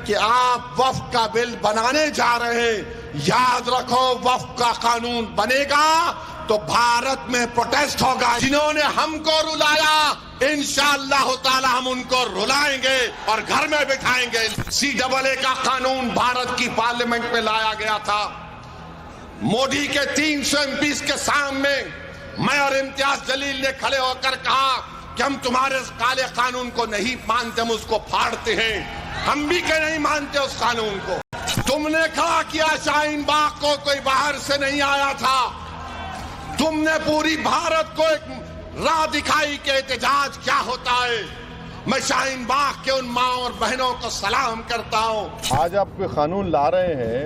कि आप वक्फ का बिल बनाने जा रहे हैं, याद रखो वक्फ का कानून बनेगा तो भारत में प्रोटेस्ट होगा। जिन्होंने हमको रुलाया इंशाअल्लाह ताला हम उनको रुलाएंगे और घर में बिठाएंगे। CAA का कानून भारत की पार्लियामेंट में लाया गया था। मोदी के 300 MPs के सामने मैं और इम्तियाज जलील ने खड़े होकर कहा कि हम तुम्हारे काले कानून को नहीं मानते, हम उसको फाड़ते हैं। हम भी क्यों नहीं मानते उस कानून को? तुमने कहा कि शाहीन बाग को कोई बाहर से नहीं आया था। तुमने पूरी भारत को एक राह दिखाई कि एहतजाज क्या होता है। मैं शाहीन बाग के उन माँ और बहनों को सलाम करता हूँ। आज आप कोई कानून ला रहे हैं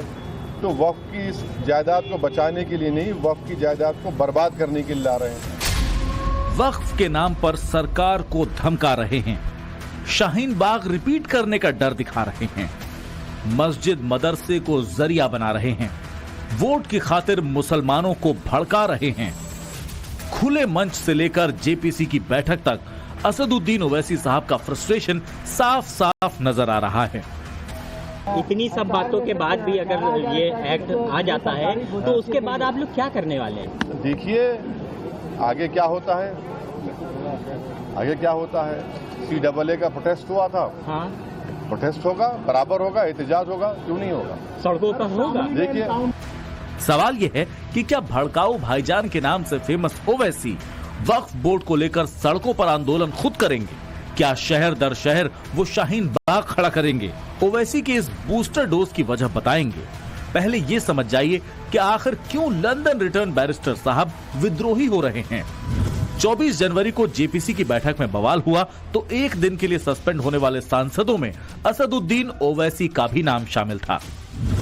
तो वक्फ की इस जायदाद को बचाने के लिए नहीं, वक्फ की जायदाद को बर्बाद करने के लिए ला रहे हैं। वक्फ के नाम पर सरकार को धमका रहे हैं, शाहीन बाग रिपीट करने का डर दिखा रहे हैं, मस्जिद मदरसे को जरिया बना रहे हैं, वोट की खातिर मुसलमानों को भड़का रहे हैं। खुले मंच से लेकर जेपीसी की बैठक तक असदुद्दीन ओवैसी साहब का फ्रस्ट्रेशन साफ साफ नजर आ रहा है। इतनी सब बातों के बाद भी अगर ये एक्ट आ जाता है तो उसके बाद आप लोग क्या करने वाले हैं? देखिए आगे क्या होता है, आगे क्या होता है। CAA का प्रोटेस्ट हुआ था। हाँ, प्रोटेस्ट होगा, बराबर होगा, एहतजाज होगा, क्यों नहीं होगा, सड़कों पर होगा। देखिए सवाल यह है कि क्या भड़काऊ भाईजान के नाम से फेमस ओवैसी वक्फ बोर्ड को लेकर सड़कों पर आंदोलन खुद करेंगे? क्या शहर दर शहर वो शाहीन बाग खड़ा करेंगे? ओवैसी के इस बूस्टर डोज की वजह बताएंगे। पहले ये समझ जाइए कि आखिर क्यों लंदन रिटर्न बैरिस्टर साहब विद्रोही हो रहे हैं। 24 जनवरी को जेपीसी की बैठक में बवाल हुआ तो एक दिन के लिए सस्पेंड होने वाले सांसदों में असदुद्दीन ओवैसी का भी नाम शामिल था।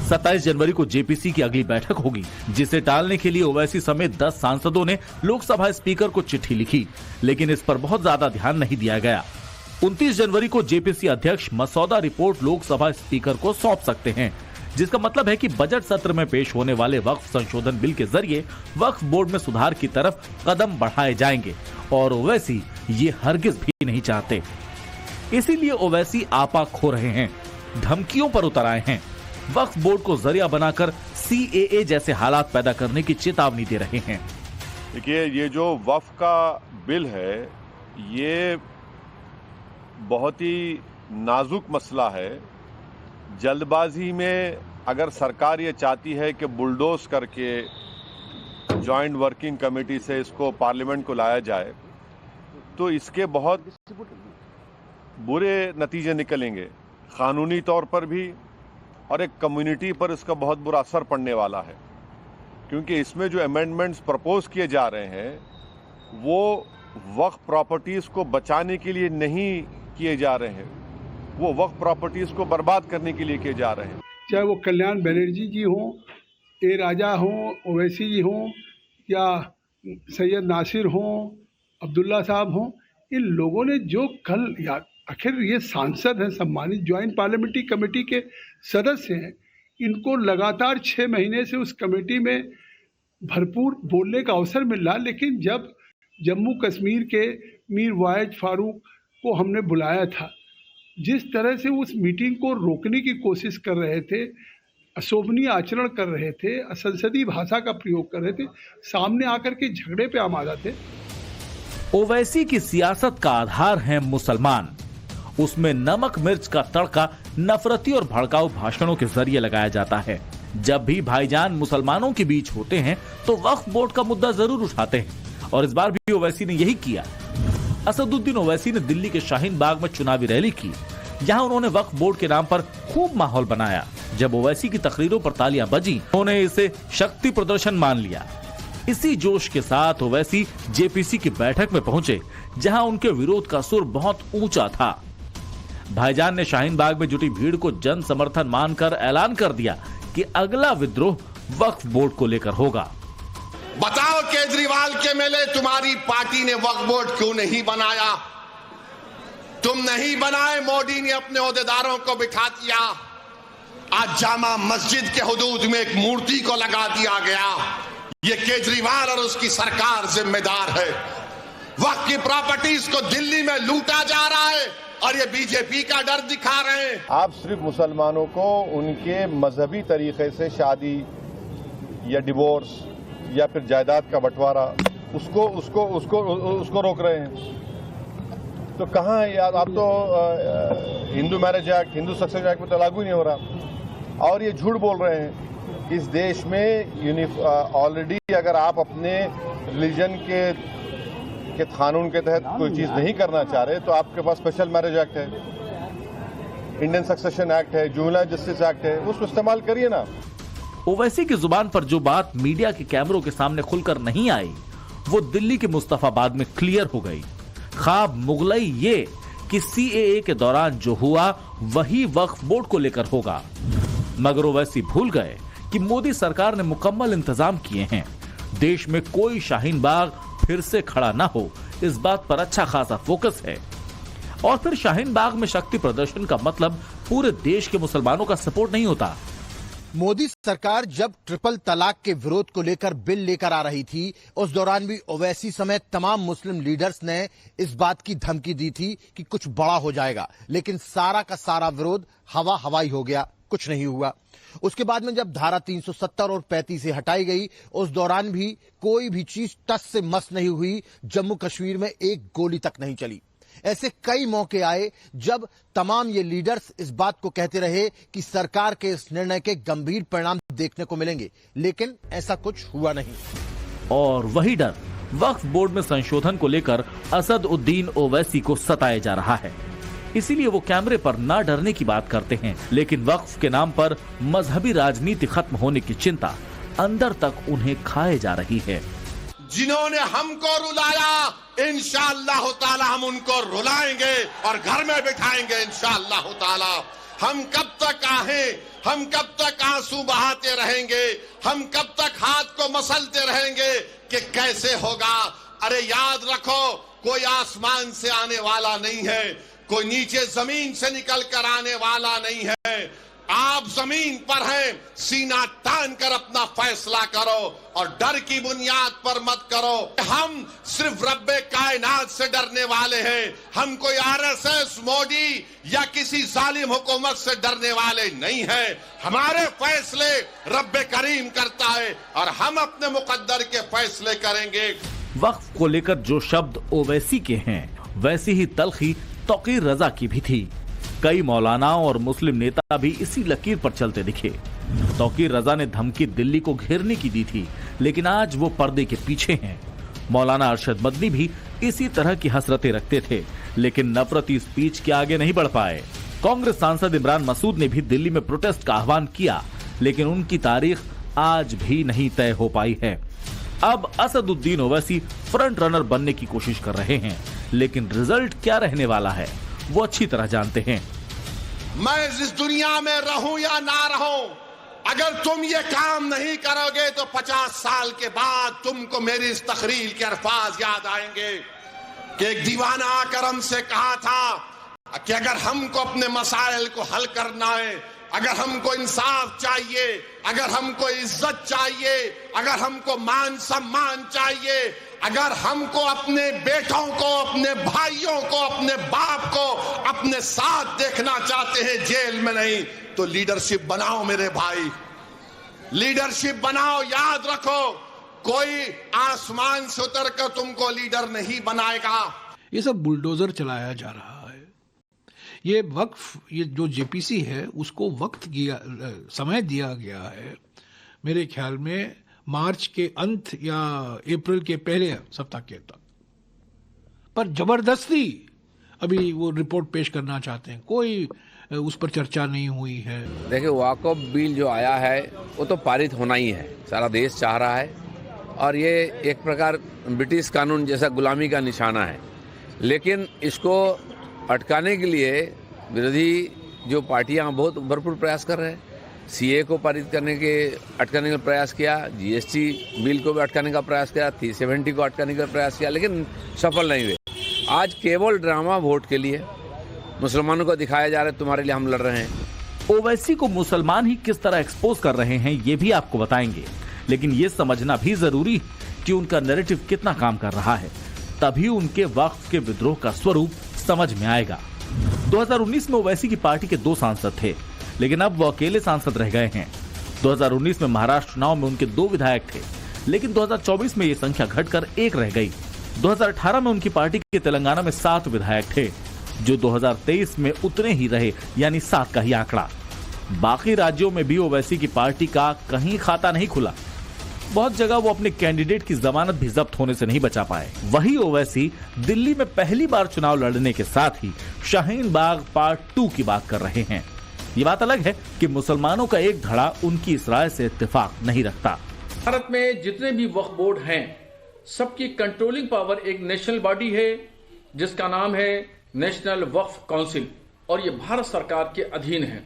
27 जनवरी को जेपीसी की अगली बैठक होगी, जिसे टालने के लिए ओवैसी समेत 10 सांसदों ने लोकसभा स्पीकर को चिट्ठी लिखी, लेकिन इस पर बहुत ज्यादा ध्यान नहीं दिया गया। 29 जनवरी को जेपीसी अध्यक्ष मसौदा रिपोर्ट लोकसभा स्पीकर को सौंप सकते हैं, जिसका मतलब है कि बजट सत्र में पेश होने वाले वक्फ संशोधन बिल के जरिए वक्फ बोर्ड में सुधार की तरफ कदम बढ़ाए जाएंगे और ओवैसी ये हरगिज भी नहीं चाहते। इसीलिए ओवैसी आपा खो रहे हैं, धमकियों पर उतर आए हैं, वक्फ बोर्ड को जरिया बनाकर CAA जैसे हालात पैदा करने की चेतावनी दे रहे हैं। देखिए ये जो वक्फ का बिल है ये बहुत ही नाजुक मसला है। जल्दबाजी में अगर सरकार ये चाहती है कि बुलडोज करके जॉइंट वर्किंग कमेटी से इसको पार्लियामेंट को लाया जाए तो इसके बहुत बुरे नतीजे निकलेंगे, कानूनी तौर पर भी और एक कम्युनिटी पर इसका बहुत बुरा असर पड़ने वाला है। क्योंकि इसमें जो अमेंडमेंट्स प्रपोज किए जा रहे हैं वो वक्फ प्रॉपर्टीज को बचाने के लिए नहीं किए जा रहे हैं, वो वक्फ प्रॉपर्टीज को बर्बाद करने के लिए किए जा रहे हैं। चाहे वो कल्याण बनर्जी जी हों, ए राजा हों, ओवैसी जी हों या सैयद नासिर हों, अब्दुल्ला साहब हों, इन लोगों ने जो कल आखिर ये सांसद हैं, सम्मानित ज्वाइंट पार्लियामेंट्री कमेटी के सदस्य हैं, इनको लगातार 6 महीने से उस कमेटी में भरपूर बोलने का अवसर मिल रहा। लेकिन जब जम्मू कश्मीर के मीर वाहिद फारूक को हमने बुलाया था, जिस तरह से उस मीटिंग को रोकने की कोशिश कर रहे थे, अशोभनीय आचरण कर रहे थे, असंसदीय भाषा का प्रयोग कर रहे थे, सामने आकर के झगड़े पे आमादा थे। ओवैसी की सियासत का आधार है मुसलमान। उसमें नमक मिर्च का तड़का नफरती और भड़काऊ भाषणों के जरिए लगाया जाता है। जब भी भाईजान मुसलमानों के बीच होते हैं तो वक्फ बोर्ड का मुद्दा जरूर उठाते हैं और इस बार भी ओवैसी ने यही किया। असदुद्दीन ओवैसी ने दिल्ली के शाहीन बाग में चुनावी रैली की। यहां उन्होंने वक्फ बोर्ड के नाम पर खूब माहौल बनाया। जब ओवैसी की तकरीरों पर तालियां बजी, उन्होंने इसे शक्ति प्रदर्शन मान लिया। इसी जोश के साथ ओवैसी जेपीसी की बैठक में पहुंचे, जहां उनके विरोध का सुर बहुत ऊंचा था। भाईजान ने शाहीन बाग में जुटी भीड़ को जन समर्थन मानकर ऐलान कर दिया कि अगला विद्रोह वक्फ बोर्ड को लेकर होगा। बताओ केजरीवाल के मेले तुम्हारी पार्टी ने वक्फ बोर्ड क्यों नहीं बनाया? तुम नहीं बनाए, मोदी ने अपने ओहदेदारों को बिठा दिया। आज जामा मस्जिद के हुदूद में एक मूर्ति को लगा दिया गया। ये केजरीवाल और उसकी सरकार जिम्मेदार है। वक्फ की प्रॉपर्टीज को दिल्ली में लूटा जा रहा है। और ये बीजेपी का डर दिखा रहे हैं। आप सिर्फ मुसलमानों को उनके मजहबी तरीके से शादी या डिवोर्स या फिर जायदाद का बंटवारा उसको रोक रहे हैं। तो कहाँ है यार, आप तो Hindu marriage act, Hindu succession act में तो लागू नहीं हो रहा। और ये झूठ बोल रहे हैं। इस देश में ऑलरेडी अगर आप अपने रिलीजन के कानून के तहत कोई चीज नहीं करना चाह रहे तो आपके पास स्पेशल मैरिज एक्ट है, इंडियन सक्सेशन एक्ट है, जुवेनाइल जस्टिस एक्ट है, उसको इस्तेमाल करिए ना। ओवैसी की जुबान पर जो बात मीडिया के कैमरों के सामने खुलकर नहीं आई, वो दिल्ली के मुस्तफाबाद में क्लियर हो गई। ख्वाब मुगलई ये कि सीएए के दौरान जो हुआ वही वक्फ बोर्ड को लेकर होगा, मगर ओवैसी भूल गए कि मोदी सरकार ने मुकम्मल इंतजाम किए हैं। देश में कोई शाहीन बाग फिर से खड़ा ना हो, इस बात पर अच्छा खासा फोकस है। और फिर शाहीन बाग में शक्ति प्रदर्शन का मतलब पूरे देश के मुसलमानों का सपोर्ट नहीं होता। मोदी सरकार जब ट्रिपल तलाक के विरोध को लेकर बिल लेकर आ रही थी, उस दौरान भी ओवैसी समेत तमाम मुस्लिम लीडर्स ने इस बात की धमकी दी थी कि कुछ बड़ा हो जाएगा, लेकिन सारा का सारा विरोध हवाई हो गया, कुछ नहीं हुआ। उसके बाद में जब धारा 370 और 35 से हटाई गई, उस दौरान भी कोई भी चीज टस से मस नहीं हुई। जम्मू कश्मीर में एक गोली तक नहीं चली। ऐसे कई मौके आए जब तमाम ये लीडर्स इस बात को कहते रहे कि सरकार के इस निर्णय के गंभीर परिणाम देखने को मिलेंगे, लेकिन ऐसा कुछ हुआ नहीं। और वही डर वक्फ बोर्ड में संशोधन को लेकर असद उद्दीन ओवैसी को सताया जा रहा है। इसीलिए वो कैमरे पर ना डरने की बात करते हैं, लेकिन वक्फ के नाम पर मजहबी राजनीति खत्म होने की चिंता अंदर तक उन्हें खाए जा रही है। जिन्होंने हमको रुलाया, इंशाअल्लाह ताला हम उनको रुलाएंगे और घर में बिठाएंगे इंशाअल्लाह ताला। हम कब तक हम कब तक आंसू बहाते रहेंगे, हम कब तक हाथ को मसलते रहेंगे कि कैसे होगा। अरे याद रखो, कोई आसमान से आने वाला नहीं है, कोई नीचे जमीन से निकल कर आने वाला नहीं है। आप जमीन पर हैं, सीना तान कर अपना फैसला करो और डर की बुनियाद पर मत करो। हम सिर्फ रब्बे कायनात से डरने वाले हैं, हम कोई आरएसएस, मोदी या किसी जालिम हुकूमत से डरने वाले नहीं हैं। हमारे फैसले रब्बे करीम करता है और हम अपने मुकद्दर के फैसले करेंगे। वक्फ को लेकर जो शब्द ओवैसी के हैं, वैसी ही तलखी तौकीर रजा की भी थी। कई मौलानाओं और मुस्लिम नेता भी इसी लकीर पर चलते दिखे। तौकीर रजा ने धमकी दिल्ली को घेरने की दी थी, लेकिन आज वो पर्दे के पीछे हैं। मौलाना अरशद मदनी भी इसी तरह की हसरतें रखते थे, लेकिन नफरती स्पीच के आगे नहीं बढ़ पाए। कांग्रेस सांसद इमरान मसूद ने भी दिल्ली में प्रोटेस्ट का आह्वान किया, लेकिन उनकी तारीख आज भी नहीं तय हो पाई है। अब असदुद्दीन ओवैसी फ्रंट रनर बनने की कोशिश कर रहे हैं, लेकिन रिजल्ट क्या रहने वाला है वो अच्छी तरह जानते हैं। मैं इस दुनिया में रहूं या ना रहूं, अगर तुम ये काम नहीं करोगे तो 50 साल के बाद तुमको मेरी इस तकरीर के अल्फाज याद आएंगे कि एक दीवाना आकर हमसे कहा था कि अगर हमको अपने मसाइल को हल करना है, अगर हमको इंसाफ चाहिए, अगर हमको इज्जत चाहिए, अगर हमको मान सम्मान चाहिए, अगर हमको अपने बेटों को, अपने भाइयों को, अपने बाप को अपने साथ देखना चाहते हैं, जेल में नहीं, तो लीडरशिप बनाओ मेरे भाई, लीडरशिप बनाओ। याद रखो, कोई आसमान से उतर कर तुमको लीडर नहीं बनाएगा। ये सब बुलडोजर चलाया जा रहा है। ये वक्फ, ये जो जेपीसी है उसको समय दिया गया है मेरे ख्याल में मार्च के अंत या अप्रैल के पहले सप्ताह के तक, पर जबरदस्ती अभी वो रिपोर्ट पेश करना चाहते हैं। कोई उस पर चर्चा नहीं हुई है। देखिए, वाकफ बिल जो आया है वो तो पारित होना ही है, सारा देश चाह रहा है, और ये एक प्रकार ब्रिटिश कानून जैसा गुलामी का निशाना है। लेकिन इसको अटकाने के लिए विरोधी जो पार्टियां बहुत भरपूर प्रयास कर रहे हैं। सीए को पारित अटकाने का प्रयास किया, जीएसटी बिल को भी अटकाने का प्रयास किया, 370 को अटकाने का प्रयास किया, लेकिन सफल नहीं हुए। आज केवल ड्रामा वोट के लिए मुसलमानों को दिखाया जा रहा है, तुम्हारे लिए हम लड़ रहे हैं। ओवैसी को मुसलमान ही किस तरह एक्सपोज कर रहे हैं ये भी आपको बताएंगे, लेकिन ये समझना भी जरूरी कि उनका नैरेटिव कितना काम कर रहा है, तभी उनके वक्फ के विद्रोह का स्वरूप समझ में आएगा। 2019 में ओवैसी की पार्टी के 2 सांसद थे, लेकिन अब वो अकेले सांसद रह गए हैं। 2019 में महाराष्ट्र चुनाव में उनके 2 विधायक थे, लेकिन 2024 में ये संख्या घटकर 1 रह गई। 2018 में उनकी पार्टी के तेलंगाना में 7 विधायक थे, जो 2023 में उतने ही रहे, यानी 7 का ही आंकड़ा। बाकी राज्यों में भी ओवैसी की पार्टी का कहीं खाता नहीं खुला। बहुत जगह वो अपने कैंडिडेट की जमानत भी जब्त होने से नहीं बचा पाए। वही ओवैसी दिल्ली में पहली बार चुनाव लड़ने के साथ ही शाहीन बाग पार्ट 2 की बात कर रहे हैं। ये बात अलग है कि मुसलमानों का एक धड़ा उनकी इस राय से इत्तेफाक नहीं रखता। भारत में जितने भी वक्फ बोर्ड हैं, सबकी कंट्रोलिंग पावर एक नेशनल बॉडी है जिसका नाम है नेशनल वक्फ काउंसिल, और ये भारत सरकार के अधीन है।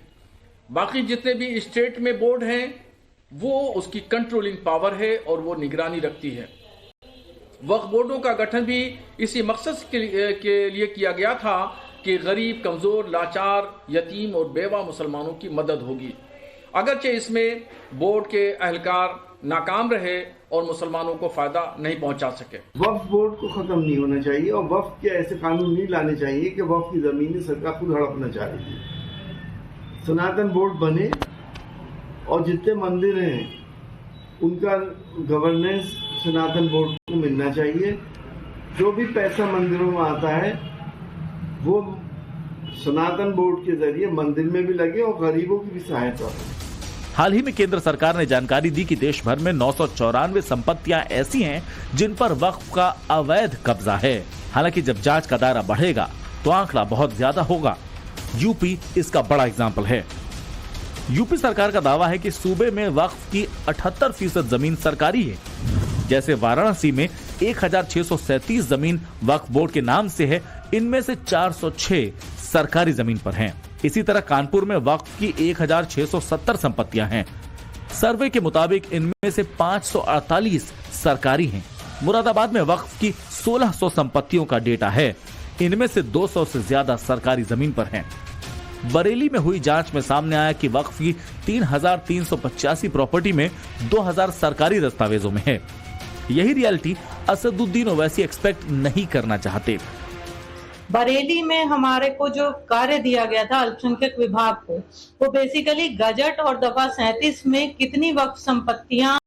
बाकी जितने भी स्टेट में बोर्ड हैं वो उसकी कंट्रोलिंग पावर है और वो निगरानी रखती है। वक्फ बोर्डों का गठन भी इसी मकसद के लिए किया गया था कि गरीब, कमजोर, लाचार, यतीम और बेवा मुसलमानों की मदद होगी। अगरचे इसमें बोर्ड के अहलकार नाकाम रहे और मुसलमानों को फायदा नहीं पहुंचा सके। वक्फ बोर्ड को खत्म नहीं होना चाहिए और वक्फ के ऐसे कानून नहीं लाने चाहिए कि वक्फ की जमीनें सरकार खुद हड़पना चाह रही है। सनातन बोर्ड बने और जितने मंदिर हैं उनका गवर्नेंस सनातन बोर्ड को मिलना चाहिए। जो भी पैसा मंदिरों में आता है वो सनातन बोर्ड के जरिए मंदिर में भी लगे और गरीबों की भी सहायता हो। हाल ही में केंद्र सरकार ने जानकारी दी कि देश भर में 994 संपत्तियां ऐसी हैं जिन पर वक्फ का अवैध कब्जा है। हालांकि जब जांच का दायरा बढ़ेगा तो आंकड़ा बहुत ज्यादा होगा। यूपी इसका बड़ा एग्जाम्पल है। यूपी सरकार का दावा है कि सूबे में वक्फ की 78% जमीन सरकारी है। जैसे वाराणसी में 1637 जमीन वक्फ बोर्ड के नाम से है, इनमें से 406 सरकारी जमीन पर हैं। इसी तरह कानपुर में वक्फ की 1670 संपत्तियां हैं। सर्वे के मुताबिक इनमें से 548 सरकारी हैं। मुरादाबाद में वक्फ की 1600 संपत्तियों का डेटा है, इनमें से 200 से ज्यादा सरकारी जमीन पर हैं। बरेली में हुई जांच में सामने आया कि वक्फ की 3385 प्रॉपर्टी में 2000 सरकारी दस्तावेजों में है। यही रियलिटी असदुद्दीन ओवैसी एक्सपेक्ट नहीं करना चाहते। बरेली में हमारे को जो कार्य दिया गया था अल्पसंख्यक विभाग को, वो बेसिकली गजट और दफा 37 में कितनी वक्फ संपत्तियां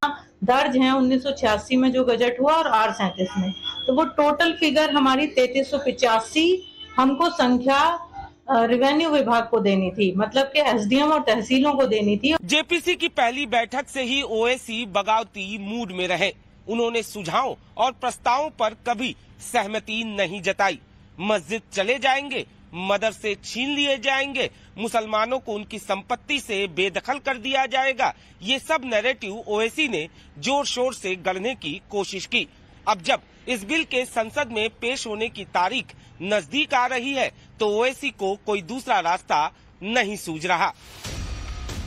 दर्ज हैं 1986 में जो गजट हुआ और R37 में, तो वो टोटल फिगर हमारी 3385 हमको संख्या रेवेन्यू विभाग को देनी थी, मतलब कि एसडीएम और तहसीलों को देनी थी। जेपीसी की पहली बैठक से ही ओवैसी बगावती मूड में रहे। उन्होंने सुझावों और प्रस्तावों पर कभी सहमति नहीं जताई। मस्जिद चले जाएंगे, मदरसे छीन लिए जाएंगे, मुसलमानों को उनकी संपत्ति से बेदखल कर दिया जाएगा, ये सब नैरेटिव ओवैसी ने जोर शोर से गढ़ने की कोशिश की। अब जब इस बिल के संसद में पेश होने की तारीख नजदीक आ रही है तो ओवैसी को कोई दूसरा रास्ता नहीं सूझ रहा।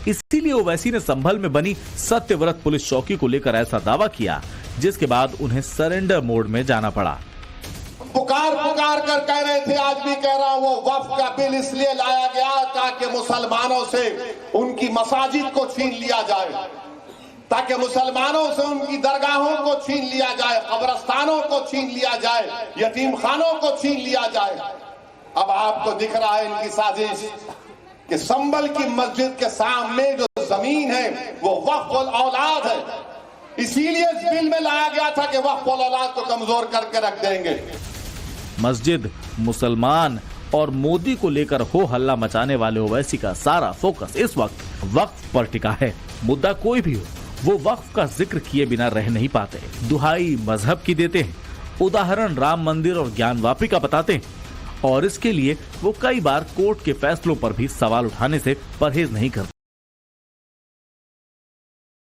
इसीलिए ओवैसी ने संभल में बनी सत्यव्रत पुलिस चौकी को लेकर ऐसा दावा किया, जिसके बाद उन्हें सरेंडर मोड में जाना पड़ा। पुकार कर कह रहे थे, आज भी कह रहा हूं, वो वक्फ का बिल इसलिए लाया गया ताकि मुसलमानों से उनकी मसाजिद को छीन लिया जाए, ताकि मुसलमानों से उनकी दरगाहों को छीन लिया जाए, कब्रस्तानों को छीन लिया जाए, यतीम खानों को छीन लिया जाए। अब आपको दिख रहा है इनकी साजिश कि संभल की मस्जिद के सामने जो जमीन है वो वक्फ औलाद है, इसीलिए इस बिल में लाया गया था कि वक्फ औलाद को कमजोर करके रख देंगे। मस्जिद, मुसलमान और मोदी को लेकर हो हल्ला मचाने वाले ओवैसी का सारा फोकस इस वक्त वक्फ पर टिका है। मुद्दा कोई भी हो, वो वक्फ का जिक्र किए बिना रह नहीं पाते। दुहाई मजहब की देते हैं, उदाहरण राम मंदिर और ज्ञानवापी का बताते हैं, और इसके लिए वो कई बार कोर्ट के फैसलों पर भी सवाल उठाने से परहेज नहीं करते।